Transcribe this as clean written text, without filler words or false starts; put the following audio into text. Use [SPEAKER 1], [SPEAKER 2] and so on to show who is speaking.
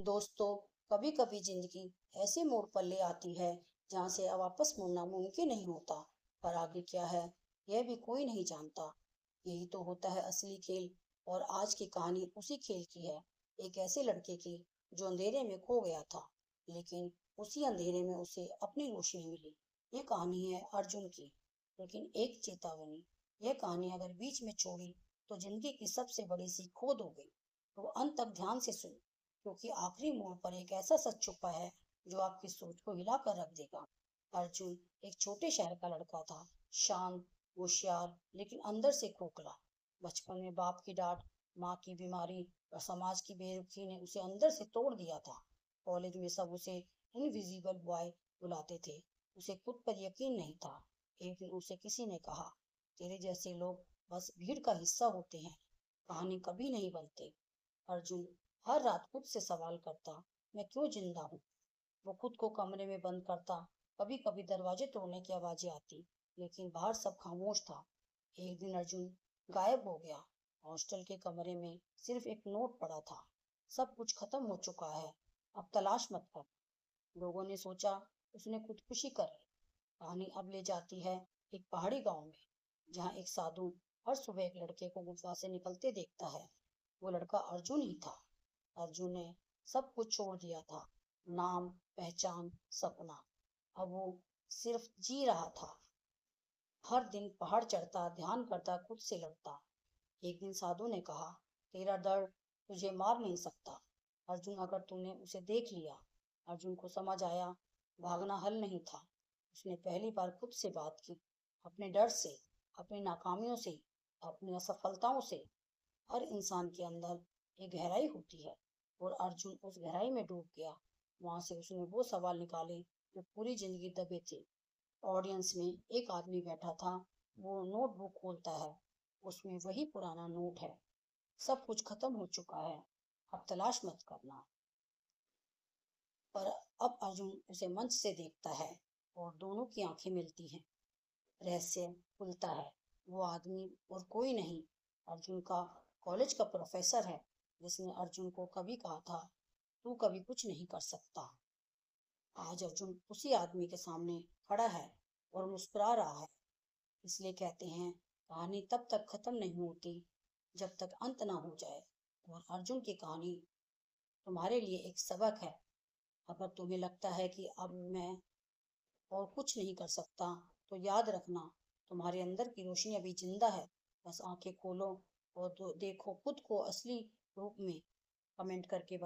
[SPEAKER 1] दोस्तों, कभी कभी जिंदगी ऐसे मोड़ पर ले आती है जहाँ से अब वापस मुड़ना मुमकिन नहीं होता। पर आगे क्या है, यह भी कोई नहीं जानता। यही तो होता है असली खेल। और आज की कहानी उसी खेल की है। एक ऐसे लड़के की जो अंधेरे में खो गया था, लेकिन उसी अंधेरे में उसे अपनी रोशनी मिली। ये कहानी है अर्जुन की। लेकिन एक चेतावनी, यह कहानी अगर बीच में छोड़ी तो जिंदगी की सबसे बड़ी सीख खो दोगे। तो अंत तक ध्यान से सुन, क्योंकि आखिरी मोड़ पर एक ऐसा सच छुपा है जो आपकी सोच को हिलाकर रख देगा। अर्जुन एक छोटे शहर का लड़का था, शांत, होशियार, लेकिन अंदर से खोखला। बचपन में बाप की डांट, माँ की बीमारी और समाज की बेरुखी ने उसे अंदर से तोड़ दिया था। कॉलेज में सब उसे इनविजिबल बॉय बुलाते थे। उसे खुद पर यकीन नहीं था। एक दिन उसे किसी ने कहा, तेरे जैसे लोग बस भीड़ का हिस्सा होते हैं, कहानी कभी नहीं बनते। अर्जुन हर रात खुद से सवाल करता, मैं क्यों जिंदा हूँ। वो खुद को कमरे में बंद करता। कभी कभी दरवाजे तोड़ने की आवाजें आती, लेकिन बाहर सब खामोश था। एक दिन अर्जुन गायब हो गया। हॉस्टल के कमरे में सिर्फ एक नोट पड़ा था, सब कुछ खत्म हो चुका है, अब तलाश मत कर। लोगों ने सोचा उसने खुदकुशी कर ली। कहानी अब ले जाती है एक पहाड़ी गांव में, जहाँ एक साधु हर सुबह एक लड़के को गुफा से निकलते देखता है। वो लड़का अर्जुन ही था। अर्जुन ने सब कुछ छोड़ दिया था, नाम, पहचान, सपना। अब वो सिर्फ जी रहा था। हर दिन पहाड़ चढ़ता, ध्यान करता, खुद से लड़ता। एक दिन साधु ने कहा, तेरा दर्द तुझे मार नहीं सकता अर्जुन, अगर तूने उसे देख लिया। अर्जुन को समझ आया, भागना हल नहीं था। उसने पहली बार खुद से बात की, अपने डर से, अपनी नाकामियों से, अपनी असफलताओं से। हर इंसान के अंदर एक गहराई होती है, और अर्जुन उस गहराई में डूब गया। वहां से उसने वो सवाल निकाले जो पूरी जिंदगी दबे थे। ऑडियंस में एक आदमी बैठा था। वो नोटबुक खोलता है, उसमें वही पुराना नोट है, सब कुछ खत्म हो चुका है, अब तलाश मत करना। पर अब अर्जुन उसे मंच से देखता है, और दोनों की आंखें मिलती हैं। रहस्य खुलता है। वो आदमी और कोई नहीं, अर्जुन का कॉलेज का प्रोफेसर है, जिसने अर्जुन को कभी कहा था, तू कभी कुछ नहीं कर सकता। आज अर्जुन उसी आदमी के सामने खड़ा है और मुस्कुरा रहा है। इसलिए कहते हैं, कहानी तब तक खत्म नहीं होती जब तक अंत ना हो जाए। और अर्जुन की कहानी तुम्हारे लिए एक सबक है। अगर तुम्हें लगता है कि अब मैं और कुछ नहीं कर सकता, तो याद रखना, तुम्हारे अंदर की रोशनी अभी जिंदा है। बस आंखें खोलो और देखो खुद को असली रूप में। कमेंट करके